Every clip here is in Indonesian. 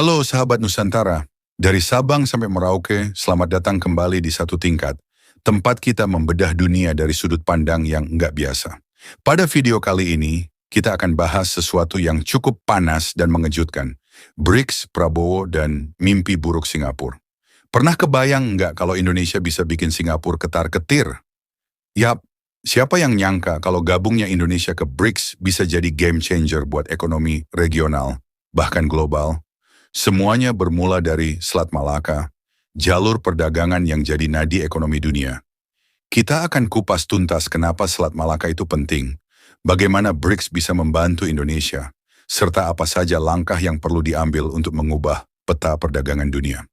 Halo sahabat Nusantara, dari Sabang sampai Merauke, selamat datang kembali di Satu Tingkat, tempat kita membedah dunia dari sudut pandang yang nggak biasa. Pada video kali ini, kita akan bahas sesuatu yang cukup panas dan mengejutkan, BRICS, Prabowo, dan mimpi buruk Singapura. Pernah kebayang nggak kalau Indonesia bisa bikin Singapura ketar-ketir? Yap, siapa yang nyangka kalau gabungnya Indonesia ke BRICS bisa jadi game changer buat ekonomi regional, bahkan global? Semuanya bermula dari Selat Malaka, jalur perdagangan yang jadi nadi ekonomi dunia. Kita akan kupas tuntas kenapa Selat Malaka itu penting, bagaimana BRICS bisa membantu Indonesia, serta apa saja langkah yang perlu diambil untuk mengubah peta perdagangan dunia.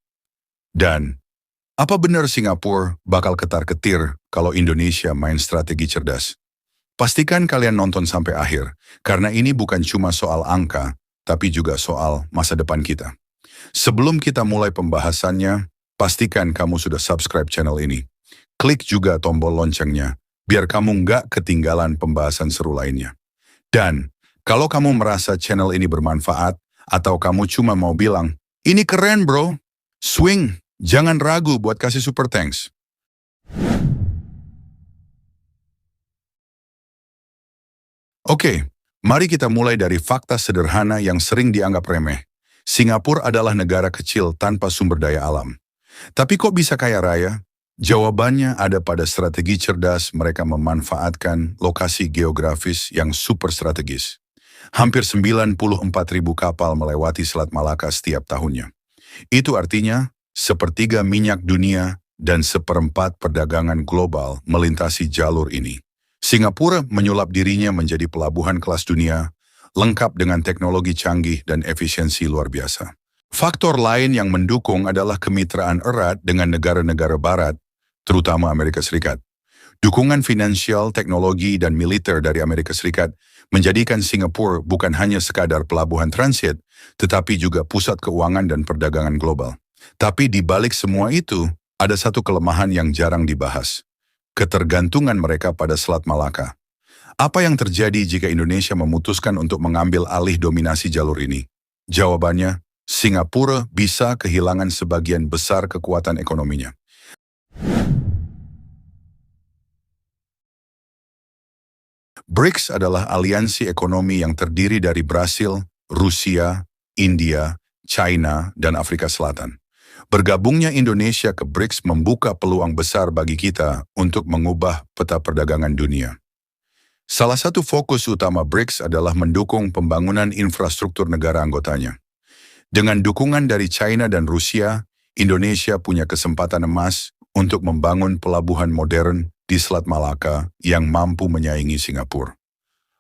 Dan, apa benar Singapura bakal ketar-ketir kalau Indonesia main strategi cerdas? Pastikan kalian nonton sampai akhir, karena ini bukan cuma soal angka, tapi juga soal masa depan kita. Sebelum kita mulai pembahasannya, pastikan kamu sudah subscribe channel ini. Klik juga tombol loncengnya, biar kamu nggak ketinggalan pembahasan seru lainnya. Dan, kalau kamu merasa channel ini bermanfaat, atau kamu cuma mau bilang, ini keren bro, swing, jangan ragu buat kasih super thanks. Oke, mari kita mulai dari fakta sederhana yang sering dianggap remeh. Singapura adalah negara kecil tanpa sumber daya alam. Tapi kok bisa kaya raya? Jawabannya ada pada strategi cerdas mereka memanfaatkan lokasi geografis yang super strategis. Hampir 94.000 kapal melewati Selat Malaka setiap tahunnya. Itu artinya, sepertiga minyak dunia dan seperempat perdagangan global melintasi jalur ini. Singapura menyulap dirinya menjadi pelabuhan kelas dunia, lengkap dengan teknologi canggih dan efisiensi luar biasa. Faktor lain yang mendukung adalah kemitraan erat dengan negara-negara barat, terutama Amerika Serikat. Dukungan finansial, teknologi, dan militer dari Amerika Serikat menjadikan Singapura bukan hanya sekadar pelabuhan transit, tetapi juga pusat keuangan dan perdagangan global. Tapi di balik semua itu, ada satu kelemahan yang jarang dibahas. Ketergantungan mereka pada Selat Malaka. Apa yang terjadi jika Indonesia memutuskan untuk mengambil alih dominasi jalur ini? Jawabannya, Singapura bisa kehilangan sebagian besar kekuatan ekonominya. BRICS adalah aliansi ekonomi yang terdiri dari Brasil, Rusia, India, China, dan Afrika Selatan. Bergabungnya Indonesia ke BRICS membuka peluang besar bagi kita untuk mengubah peta perdagangan dunia. Salah satu fokus utama BRICS adalah mendukung pembangunan infrastruktur negara anggotanya. Dengan dukungan dari China dan Rusia, Indonesia punya kesempatan emas untuk membangun pelabuhan modern di Selat Malaka yang mampu menyaingi Singapura.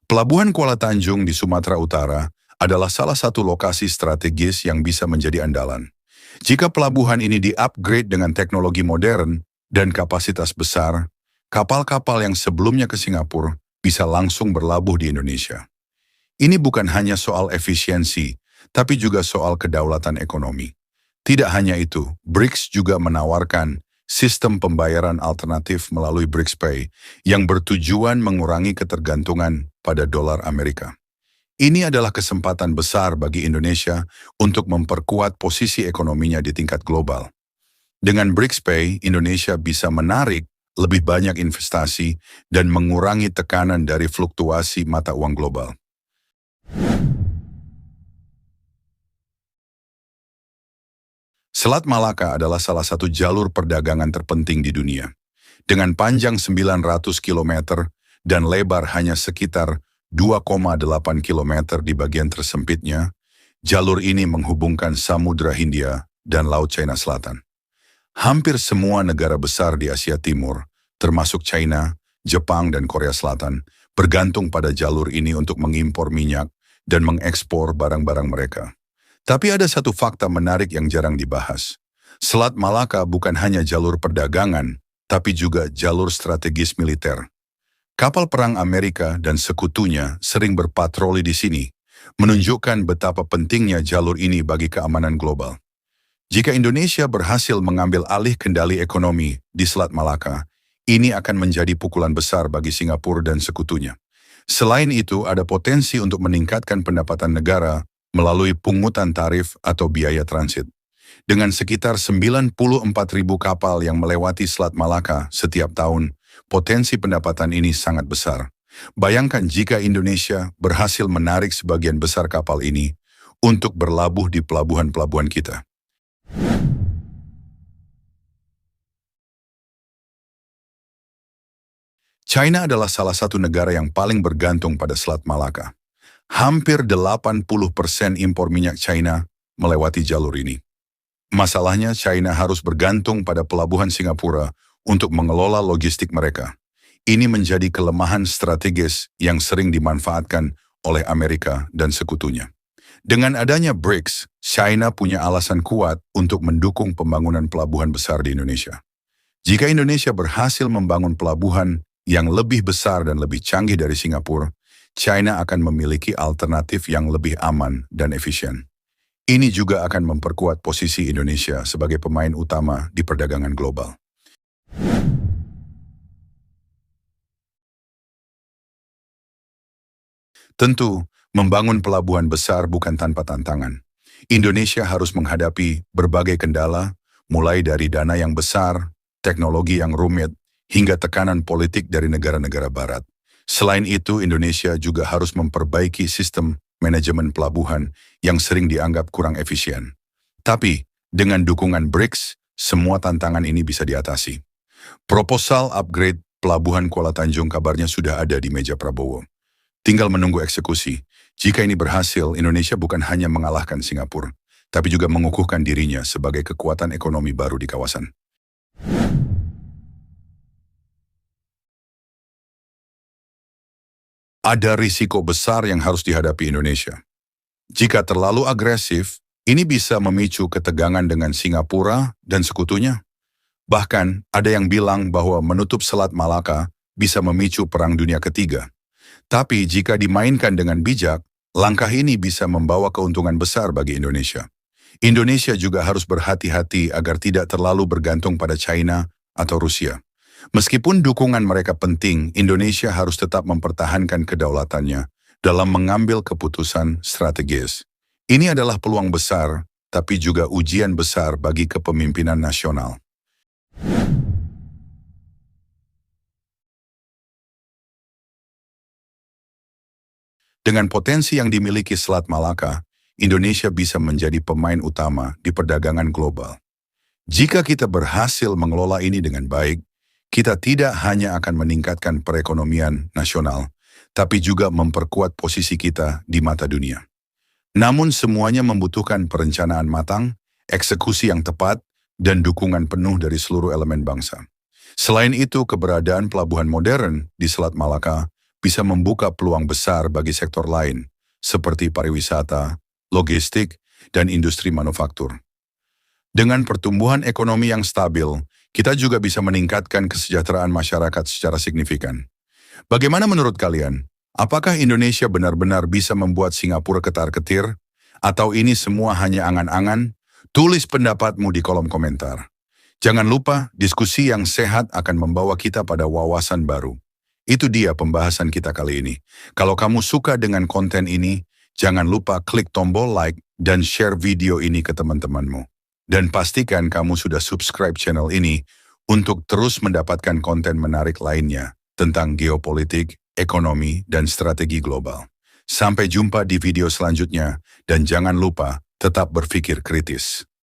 Pelabuhan Kuala Tanjung di Sumatera Utara adalah salah satu lokasi strategis yang bisa menjadi andalan. Jika pelabuhan ini di-upgrade dengan teknologi modern dan kapasitas besar, kapal-kapal yang sebelumnya ke Singapura bisa langsung berlabuh di Indonesia. Ini bukan hanya soal efisiensi, tapi juga soal kedaulatan ekonomi. Tidak hanya itu, BRICS juga menawarkan sistem pembayaran alternatif melalui BRICS Pay yang bertujuan mengurangi ketergantungan pada dolar Amerika. Ini adalah kesempatan besar bagi Indonesia untuk memperkuat posisi ekonominya di tingkat global. Dengan BRICS Pay, Indonesia bisa menarik lebih banyak investasi dan mengurangi tekanan dari fluktuasi mata uang global. Selat Malaka adalah salah satu jalur perdagangan terpenting di dunia. Dengan panjang 900 km dan lebar hanya sekitar 2,8 km di bagian tersempitnya, jalur ini menghubungkan Samudra Hindia dan Laut China Selatan. Hampir semua negara besar di Asia Timur, termasuk China, Jepang, dan Korea Selatan, bergantung pada jalur ini untuk mengimpor minyak dan mengekspor barang-barang mereka. Tapi ada satu fakta menarik yang jarang dibahas. Selat Malaka bukan hanya jalur perdagangan, tapi juga jalur strategis militer. Kapal perang Amerika dan sekutunya sering berpatroli di sini, menunjukkan betapa pentingnya jalur ini bagi keamanan global. Jika Indonesia berhasil mengambil alih kendali ekonomi di Selat Malaka, ini akan menjadi pukulan besar bagi Singapura dan sekutunya. Selain itu, ada potensi untuk meningkatkan pendapatan negara melalui pungutan tarif atau biaya transit. Dengan sekitar 94.000 kapal yang melewati Selat Malaka setiap tahun, potensi pendapatan ini sangat besar. Bayangkan jika Indonesia berhasil menarik sebagian besar kapal ini untuk berlabuh di pelabuhan-pelabuhan kita. China adalah salah satu negara yang paling bergantung pada Selat Malaka. Hampir 80% impor minyak China melewati jalur ini. Masalahnya, China harus bergantung pada pelabuhan Singapura untuk mengelola logistik mereka. Ini menjadi kelemahan strategis yang sering dimanfaatkan oleh Amerika dan sekutunya. Dengan adanya BRICS, China punya alasan kuat untuk mendukung pembangunan pelabuhan besar di Indonesia. Jika Indonesia berhasil membangun pelabuhan yang lebih besar dan lebih canggih dari Singapura, China akan memiliki alternatif yang lebih aman dan efisien. Ini juga akan memperkuat posisi Indonesia sebagai pemain utama di perdagangan global. Tentu, membangun pelabuhan besar bukan tanpa tantangan. Indonesia harus menghadapi berbagai kendala, mulai dari dana yang besar, teknologi yang rumit, hingga tekanan politik dari negara-negara barat. Selain itu, Indonesia juga harus memperbaiki sistem manajemen pelabuhan yang sering dianggap kurang efisien. Tapi, dengan dukungan BRICS, semua tantangan ini bisa diatasi. Proposal upgrade pelabuhan Kuala Tanjung kabarnya sudah ada di meja Prabowo. Tinggal menunggu eksekusi. Jika ini berhasil, Indonesia bukan hanya mengalahkan Singapura, tapi juga mengukuhkan dirinya sebagai kekuatan ekonomi baru di kawasan. Ada risiko besar yang harus dihadapi Indonesia. Jika terlalu agresif, ini bisa memicu ketegangan dengan Singapura dan sekutunya. Bahkan, ada yang bilang bahwa menutup Selat Malaka bisa memicu Perang Dunia Ketiga. Tapi jika dimainkan dengan bijak, langkah ini bisa membawa keuntungan besar bagi Indonesia. Indonesia juga harus berhati-hati agar tidak terlalu bergantung pada China atau Rusia. Meskipun dukungan mereka penting, Indonesia harus tetap mempertahankan kedaulatannya dalam mengambil keputusan strategis. Ini adalah peluang besar, tapi juga ujian besar bagi kepemimpinan nasional. Dengan potensi yang dimiliki Selat Malaka, Indonesia bisa menjadi pemain utama di perdagangan global. Jika kita berhasil mengelola ini dengan baik, kita tidak hanya akan meningkatkan perekonomian nasional, tapi juga memperkuat posisi kita di mata dunia. Namun semuanya membutuhkan perencanaan matang, eksekusi yang tepat, dan dukungan penuh dari seluruh elemen bangsa. Selain itu, keberadaan pelabuhan modern di Selat Malaka bisa membuka peluang besar bagi sektor lain, seperti pariwisata, logistik, dan industri manufaktur. Dengan pertumbuhan ekonomi yang stabil, kita juga bisa meningkatkan kesejahteraan masyarakat secara signifikan. Bagaimana menurut kalian? Apakah Indonesia benar-benar bisa membuat Singapura ketar-ketir? Atau ini semua hanya angan-angan? Tulis pendapatmu di kolom komentar. Jangan lupa, diskusi yang sehat akan membawa kita pada wawasan baru. Itu dia pembahasan kita kali ini. Kalau kamu suka dengan konten ini, jangan lupa klik tombol like dan share video ini ke teman-temanmu. Dan pastikan kamu sudah subscribe channel ini untuk terus mendapatkan konten menarik lainnya tentang geopolitik, ekonomi, dan strategi global. Sampai jumpa di video selanjutnya, dan jangan lupa tetap berpikir kritis.